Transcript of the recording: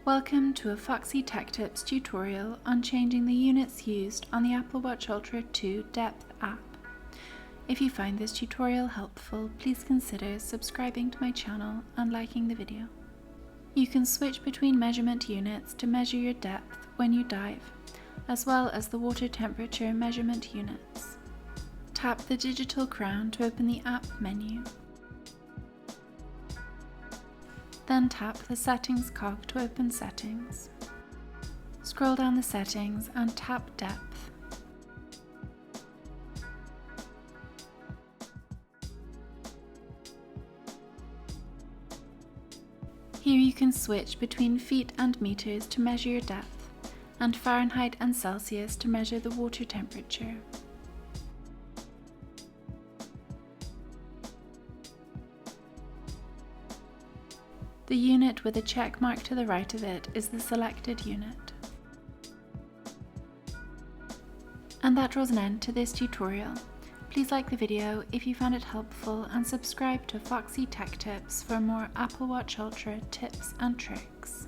Welcome to a Foxy Tech Tips tutorial on changing the units used on the Apple Watch Ultra 2 Depth app. If you find this tutorial helpful, please consider subscribing to my channel and liking the video. You can switch between measurement units to measure your depth when you dive, as well as the water temperature measurement units. Tap the digital crown to open the app menu. Then tap the Settings cog to open Settings. Scroll down the settings and tap Depth. Here you can switch between feet and meters to measure your depth, and Fahrenheit and Celsius to measure the water temperature. The unit with a check mark to the right of it is the selected unit. And that draws an end to this tutorial. Please like the video if you found it helpful and subscribe to Foxy Tech Tips for more Apple Watch Ultra tips and tricks.